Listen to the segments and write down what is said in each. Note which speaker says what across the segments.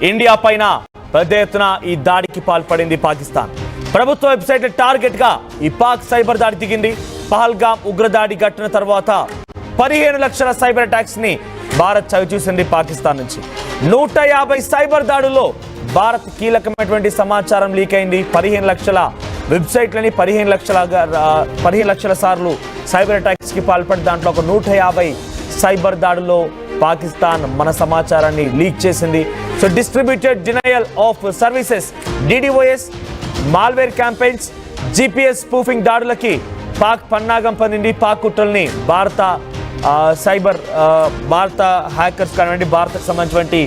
Speaker 1: India పైన పెద్ద ఎత్తున ఈ దాడికి పాల్పడింది పాకిస్తాన్. ప్రభుత్వ వెబ్సైట్ టార్గెట్ గా ఈ పాక్ సైబర్ దాడి దిగింది. పహల్గామ్ ఉగ్రదాడి ఘటన తర్వాత 15 లక్షల సైబర్ అటాక్స్ ని భారత్ చవిచూసింది పాకిస్తాన్ నుంచి. 150 సైబర్ దాడుల్లో భారత్ కీలకమైనటువంటి సమాచారం లీక్ అయింది. 15 లక్షల వెబ్సైట్లని 15 లక్షల సార్లు సైబర్ అటాక్స్ కి పాల్పడి దాంట్లో ఒక 150 సైబర్ దాడుల్లో పాకిస్తాన్ మన సమాచారాన్ని లీక్ చేసింది. So distributed denial of services DDoS, malware campaigns, GPS spoofing దాడులకి పాక్ పన్నాగం పొందింది. పాక్ కుట్రల్ని భారత హ్యాకర్స్ కానివ్వండి, భారత్కు సంబంధించినటువంటి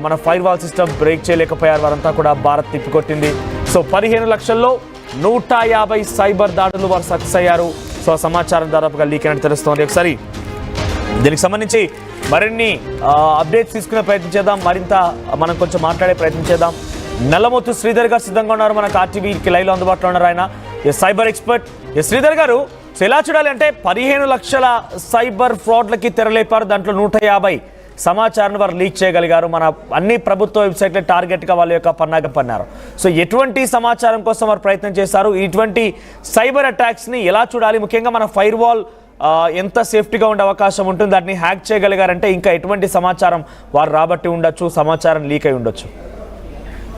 Speaker 1: మన ఫైర్ వాల్ సిస్టమ్ బ్రేక్ చేయలేకపోయారు. వారంతా కూడా భారత్ తిప్పికొట్టింది. సో 15 లక్షల్లో 150 సైబర్ దాడులు వారు సక్సెస్ అయ్యారు. సో సమాచారం దాదాపుగా లీక్ అయినట్టు తెలుస్తోంది. ఒకసారి దీనికి సంబంధించి మరిన్ని అప్డేట్స్ తీసుకునే ప్రయత్నం చేద్దాం. మరింత మనం కొంచెం మాట్లాడే ప్రయత్నం చేద్దాం. నల్లమోతు శ్రీధర్ గారు సిద్ధంగా ఉన్నారు. మనకు RTVకి లైవ్లో అందుబాటులో ఉన్నారు. ఆయన సైబర్ ఎక్స్పర్ట్. శ్రీధర్ గారు, సో ఎలా చూడాలి అంటే 15 లక్షల సైబర్ ఫ్రాడ్లకి తెరలేపారు. దాంట్లో 150 సమాచారాన్ని వారు లీక్ చేయగలిగారు. మన అన్ని ప్రభుత్వ వెబ్సైట్ల టార్గెట్గా వాళ్ళ యొక్క పన్నాగం పన్నారు. సో ఎటువంటి సమాచారం కోసం వారు ప్రయత్నం చేశారు? ఇటువంటి సైబర్ అటాక్స్ని ఎలా చూడాలి? ముఖ్యంగా మన ఫైర్ వాల్ ఎంత సేఫ్టీగా ఉండే అవకాశం ఉంటుంది? దాన్ని హ్యాక్ చేయగలిగారంటే ఇంకా ఎటువంటి సమాచారం వారు రాబట్టి ఉండొచ్చు, సమాచారం లీక్ అయి ఉండొచ్చు?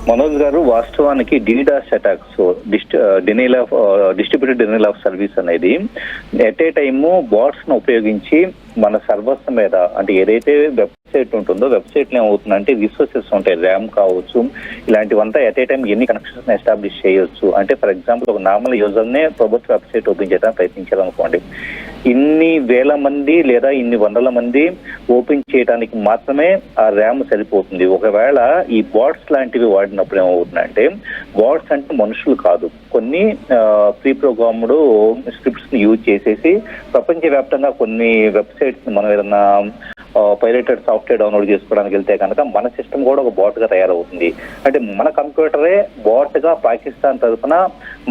Speaker 2: మనోజ్ గారు, వాస్తవానికి DDoS attacks, distributed denial of service అనేది ఎట్ ఏ టైమ్ బాట్స్ ను ఉపయోగించి మన సర్వర్స్ మీద, అంటే ఏదైతే వెబ్సైట్ ఉంటుందో వెబ్సైట్ లో ఏమవుతుందంటే రిసోర్సెస్ ఉంటాయి, ర్యామ్ కావచ్చు, ఇలాంటివంతా ఎట్ ఏ టైం ఎన్ని కనెక్షన్స్ ఎస్టాబ్లిష్ చేయొచ్చు. అంటే ఫర్ ఎగ్జాంపుల్ ఒక నార్మల్ యూజర్నే ప్రభుత్వ వెబ్సైట్ ఓపెన్ చేయడానికి ప్రయత్నించాలనుకోండి, ఇన్ని వేల మంది లేదా ఇన్ని వందల మంది ఓపెన్ చేయడానికి మాత్రమే ఆ ర్యామ్ సరిపోతుంది. ఒకవేళ ఈ బాట్స్ లాంటివి వాడినప్పుడు ఏమవుతుందంటే, బాట్స్ అంటే మనుషులు కాదు, కొన్ని ప్రీ ప్రోగ్రామ్డ్ స్క్రిప్ట్స్ ని యూజ్ చేసేసి ప్రపంచవ్యాప్తంగా కొన్ని వెబ్సైట్స్ మనం ఏదన్నా పైరేటెడ్ సాఫ్ట్వేర్ డౌన్లోడ్ చేసుకోవడానికి వెళ్తే కనుక మన సిస్టమ్ కూడా ఒక బాట్ గా తయారవుతుంది. అంటే మన కంప్యూటరే బాట్ గా పాకిస్తాన్ తరఫున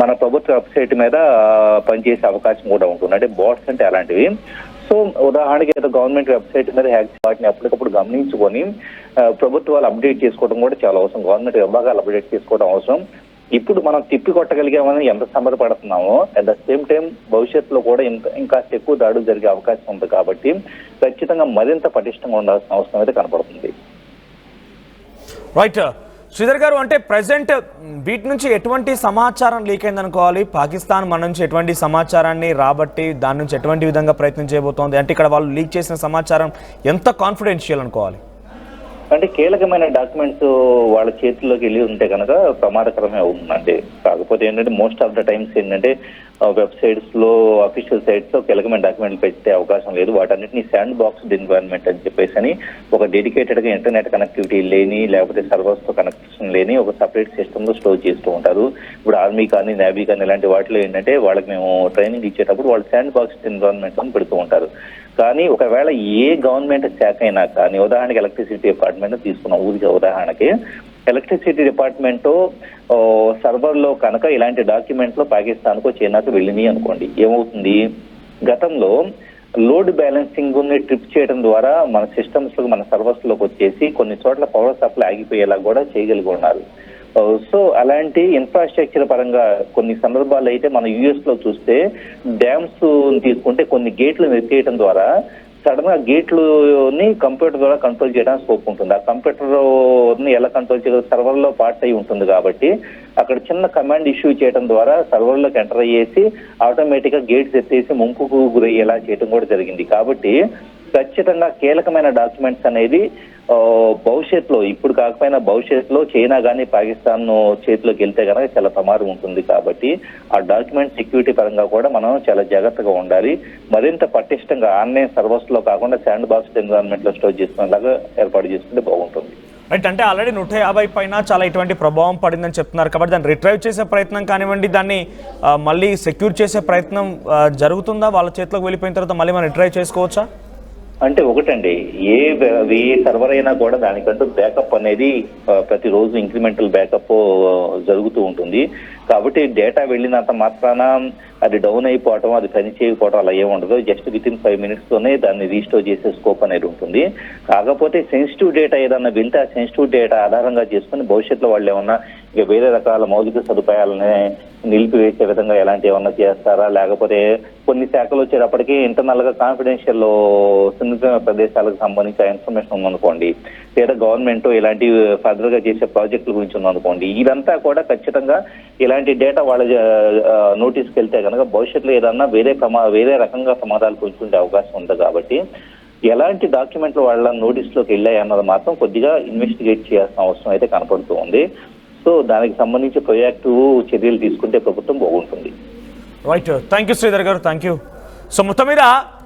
Speaker 2: మన ప్రభుత్వ వెబ్సైట్ మీద పనిచేసే అవకాశం కూడా ఉంటుంది. అంటే బాట్స్ అంటే అలాంటివి. సో ఉదాహరణకి ఏదో గవర్నమెంట్ వెబ్సైట్ మీద హ్యాక్ వాటిని అప్పటికప్పుడు గమనించుకొని ప్రభుత్వాలు అప్డేట్ చేసుకోవడం కూడా చాలా అవసరం, గవర్నమెంట్ విభాగాలు అప్డేట్ చేసుకోవడం అవసరం. ఇప్పుడు మనం తిప్పి కొట్టగలిగామని ఎంత సంబరపడుతున్నామో, అట్ ద సేమ్ టైం భవిష్యత్తులో కూడా ఇంకా ఎక్కువ దాడులు జరిగే అవకాశం ఉంది. కాబట్టి ఖచ్చితంగా మరింత పటిష్టంగా ఉండాల్సిన అవసరం అయితే కనపడుతుంది.
Speaker 1: రైట్ శ్రీధర్ గారు, అంటే ప్రజెంట్ వీటి నుంచి ఎటువంటి సమాచారం లీక్ అయింది అనుకోవాలి? పాకిస్తాన్ మన నుంచి ఎటువంటి సమాచారాన్ని రాబట్టి దాని నుంచి ఎటువంటి విధంగా ప్రయత్నం చేయబోతోంది? అంటే ఇక్కడ వాళ్ళు లీక్ చేసిన సమాచారం ఎంత కాన్ఫిడెన్షియల్ అనుకోవాలి?
Speaker 2: అంటే కీలకమైన డాక్యుమెంట్స్ వాళ్ళ చేతుల్లోకి వెళ్ళి ఉంటే కనుక ప్రమాదకరమే అవుతుందండి. కాకపోతే ఏంటంటే మోస్ట్ ఆఫ్ ద టైమ్స్ ఏంటంటే వెబ్సైట్స్ లో, అఫీషియల్ సైట్స్ లో కీలకమైన డాక్యుమెంట్లు పెట్టే అవకాశం లేదు. వాటన్నిటిని శాండ్ బాక్స్ ఎన్వైరన్మెంట్ అని చెప్పేసి అని ఒక డెడికేటెడ్ గా ఇంటర్నెట్ కనెక్టివిటీ లేని, లేకపోతే సర్వర్స్ తో కనెక్షన్ లేని ఒక సపరేట్ సిస్టమ్ లో స్టోర్ చేస్తూ ఉంటారు. ఇప్పుడు ఆర్మీ కానీ, నేవీ కానీ ఇలాంటి వాటిలో ఏంటంటే వాళ్ళకి మేము ట్రైనింగ్ ఇచ్చేటప్పుడు వాళ్ళు శాండ్ బాక్స్ ఎన్వైరన్మెంట్ అని పెడుతూ ఉంటారు. కానీ ఒకవేళ ఏ గవర్నమెంట్ శాఖ అయినా కానీ, ఉదాహరణకి ఎలక్ట్రిసిటీ డిపార్ట్మెంట్ తీసుకున్నాం, ఊరికి ఉదాహరణకి ఎలక్ట్రిసిటీ డిపార్ట్మెంట్ సర్వర్ లో కనుక ఇలాంటి డాక్యుమెంట్లు పాకిస్తాన్కో చైనాకు వెళ్ళినాయి అనుకోండి, ఏమవుతుంది? గతంలో లోడ్ బ్యాలెన్సింగ్ ని ట్రిప్ చేయడం ద్వారా మన సిస్టమ్స్ లో, మన సర్వర్స్ లోకి వచ్చేసి కొన్ని చోట్ల పవర్ సప్లై ఆగిపోయేలా కూడా చేయగలిగి ఉన్నారు. సో అలాంటి ఇన్ఫ్రాస్ట్రక్చర్ పరంగా కొన్ని సందర్భాలు అయితే మన US లో చూస్తే డ్యామ్స్ తీసుకుంటే కొన్ని గేట్లు ఎత్తేయడం ద్వారా సడన్ గా గేట్లుని కంప్యూటర్ ద్వారా కంట్రోల్ చేయడానికి స్కోప్ ఉంటుంది. ఆ కంప్యూటర్ ని ఎలా కంట్రోల్ చేయగల సర్వర్ లో పార్ట్ అయి ఉంటుంది. కాబట్టి అక్కడ చిన్న కమాండ్ ఇష్యూ చేయడం ద్వారా సర్వర్ లోకి ఎంటర్ అయ్యేసి ఆటోమేటిక్ గా గేట్స్ ఎత్తేసి ముంపుకు గురయ్యేలా చేయడం కూడా జరిగింది. కాబట్టి ఖచ్చితంగా కీలకమైన డాక్యుమెంట్స్ అనేది భవిష్యత్తులో, ఇప్పుడు కాకపోయినా భవిష్యత్తులో చైనా కానీ పాకిస్తాన్ చేతిలోకి వెళ్తే కనుక చాలా ప్రమాదం ఉంటుంది. కాబట్టి ఆ డాక్యుమెంట్ సెక్యూరిటీ పరంగా కూడా మనం చాలా జాగ్రత్తగా ఉండాలి. మరింత పటిష్టంగా ఆన్లైన్ సర్వర్స్ లో కాకుండా శాండ్ బాక్స్ ఎన్విరాన్మెంట్ లో స్టోర్ చేసుకునేలాగా ఏర్పాటు చేసుకుంటే బాగుంటుంది.
Speaker 1: రైట్, అంటే ఆల్రెడీ 150 పైన చాలా ఇటువంటి ప్రభావం పడిందని చెప్తున్నారు. కాబట్టి దాన్ని రిట్రైవ్ చేసే ప్రయత్నం కానివ్వండి, దాన్ని మళ్ళీ సెక్యూర్ చేసే ప్రయత్నం జరుగుతుందా? వాళ్ళ చేతిలోకి వెళ్ళిపోయిన తర్వాత మళ్ళీ మనం రిట్రైవ్ చేసుకోవచ్చా?
Speaker 2: అంటే ఒకటండి, ఏ సర్వర్ అయినా కూడా దానికంటూ బ్యాకప్ అనేది ప్రతిరోజు ఇంక్రిమెంటల్ బ్యాకప్ జరుగుతూ ఉంటుంది. కాబట్టి డేటా వెళ్ళినంత మాత్రాన అది డౌన్ అయిపోవటం, అది పని చేయకపోవడం అలా ఏముండదు. జస్ట్ విత్ ఇన్ 5 minutes లోనే దాన్ని రీస్టోర్ చేసే స్కోప్ అనేది ఉంటుంది. కాకపోతే సెన్సిటివ్ డేటా ఏదన్నా వెళ్తే ఆ సెన్సిటివ్ డేటా ఆధారంగా చేసుకుని భవిష్యత్తులో వాళ్ళు ఏమన్నా ఇక వేరే రకాల మౌలిక సదుపాయాలని నిలిపివేసే విధంగా ఎలాంటి ఏమన్నా చేస్తారా, లేకపోతే కొన్ని శాఖలు వచ్చేటప్పటికి ఇంటర్నల్ గా కాన్ఫిడెన్షియల్ సున్నితమైన ప్రదేశాలకు సంబంధించి ఇన్ఫర్మేషన్ ఉందనుకోండి, లేదా గవర్నమెంట్ ఇలాంటి ఫర్దర్ గా చేసే ప్రాజెక్టుల గురించి ఉందనుకోండి, ఇదంతా కూడా ఖచ్చితంగా ఇలాంటి డేటా వాళ్ళ నోటీస్కి వెళ్తే కనుక భవిష్యత్తులో ఏదన్నా వేరే రకంగా ప్రమాదాలు పొందుతుండే అవకాశం ఉంది. కాబట్టి ఎలాంటి డాక్యుమెంట్లు వాళ్ళ నోటీస్లోకి వెళ్ళాయి అన్నది మాత్రం కొద్దిగా ఇన్వెస్టిగేట్ చేయాల్సిన అవసరం అయితే కనపడుతూ ఉంది. సో దానికి సంబంధించి ప్రొయాక్టివ్ చర్యలు తీసుకుంటే ప్రభుత్వం బాగుంటుంది.
Speaker 1: రైట్, థ్యాంక్ యూ శ్రీధర్ గారు, థ్యాంక్ యూ. సో మొత్తం మీద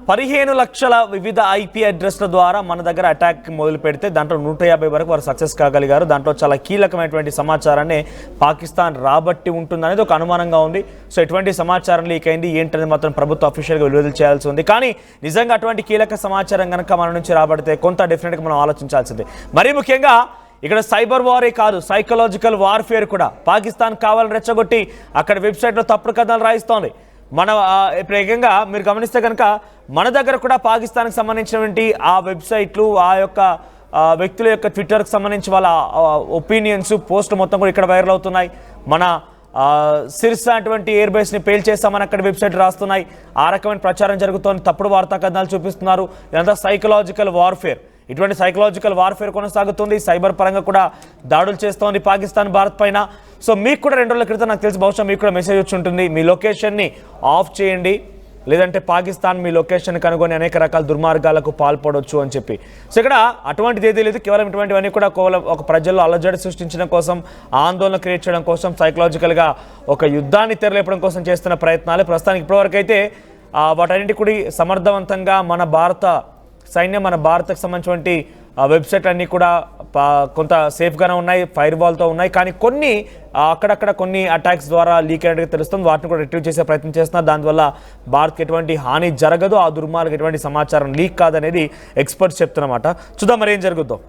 Speaker 1: 15 లక్షల వివిధ IP అడ్రస్ల ద్వారా మన దగ్గర అటాక్ మొదలు పెడితే దాంట్లో 150 వరకు వారు సక్సెస్ కాగలిగారు. దాంట్లో చాలా కీలకమైనటువంటి సమాచారాన్ని పాకిస్తాన్ రాబట్టి ఉంటుంది అనేది ఒక అనుమానంగా ఉంది. సో ఎటువంటి సమాచారం లీక్ అయింది ఏంటనేది మాత్రం ప్రభుత్వం అఫీషియల్గా విడుదల చేయాల్సి ఉంది. కానీ నిజంగా అటువంటి కీలక సమాచారం కనుక మన నుంచి రాబడితే కొంత డెఫినెట్గా మనం ఆలోచించాల్సిందే. మరీ ముఖ్యంగా ఇక్కడ సైబర్ వారే కాదు, సైకలాజికల్ వార్ఫేర్ కూడా పాకిస్తాన్ కావాలని రెచ్చగొట్టి అక్కడ వెబ్సైట్లో తప్పుడు కథనాలు రాయిస్తోంది. మన ప్రత్యేకంగా మీరు గమనిస్తే కనుక మన దగ్గర కూడా పాకిస్తాన్కి సంబంధించినటువంటి ఆ వెబ్సైట్లు, ఆ యొక్క వ్యక్తుల యొక్క ట్విట్టర్కి సంబంధించి వాళ్ళ ఒపీనియన్స్, పోస్టులు మొత్తం కూడా ఇక్కడ వైరల్ అవుతున్నాయి. మన సిర్సా అటువంటి ఎయిర్ బేస్ని పేల్చేస్తామని అక్కడ వెబ్సైట్ రాస్తున్నాయి. ఆ రకమైన ప్రచారం జరుగుతోంది, తప్పుడు వార్తా కథనాలు చూపిస్తున్నారు. ఇదంతా సైకలాజికల్ వార్ఫేర్. ఇటువంటి సైకలాజికల్ వార్ఫేర్ కొనసాగుతుంది. సైబర్ పరంగా కూడా దాడులు చేస్తోంది పాకిస్తాన్ భారత్ పైన. సో మీకు కూడా 2 రోజుల క్రితం నాకు తెలిసి బహుశా మీకు కూడా మెసేజ్ వచ్చి ఉంటుంది, మీ లొకేషన్ని ఆఫ్ చేయండి, లేదంటే పాకిస్తాన్ మీ లొకేషన్ కనుగొని అనేక రకాల దుర్మార్గాలకు పాల్పడవచ్చు అని చెప్పి. సో ఇక్కడ అటువంటిది ఏదీ లేదు. కేవలం ఇటువంటివన్నీ కూడా ఒక ప్రజల్లో అలజడి సృష్టించడం కోసం, ఆందోళన క్రియేట్ చేయడం కోసం, సైకలాజికల్గా ఒక యుద్ధాన్ని తెరలేపడం కోసం చేస్తున్న ప్రయత్నాలు. ప్రస్తుతానికి ఇప్పటివరకు అయితే వాటన్నింటి కూడా సమర్థవంతంగా మన భారత సైన్యం, మన భారత్కి సంబంధించినటువంటి వెబ్సైట్ అన్నీ కూడా కొంత సేఫ్గానే ఉన్నాయి, ఫైర్ వాల్తో ఉన్నాయి. కానీ కొన్ని అక్కడక్కడ కొన్ని అటాక్స్ ద్వారా లీక్ అయినట్టుగా తెలుస్తుంది. వాటిని కూడా రిట్రీవ్ చేసే ప్రయత్నం చేస్తున్నారు. దానివల్ల భారత్కి ఎటువంటి హాని జరగదు, ఆ దుర్మార్గం ఎటువంటి సమాచారం లీక్ కాదనేది ఎక్స్పర్ట్స్ చెప్తున్నమాట. చూద్దాం మరి ఏం జరుగుద్దో.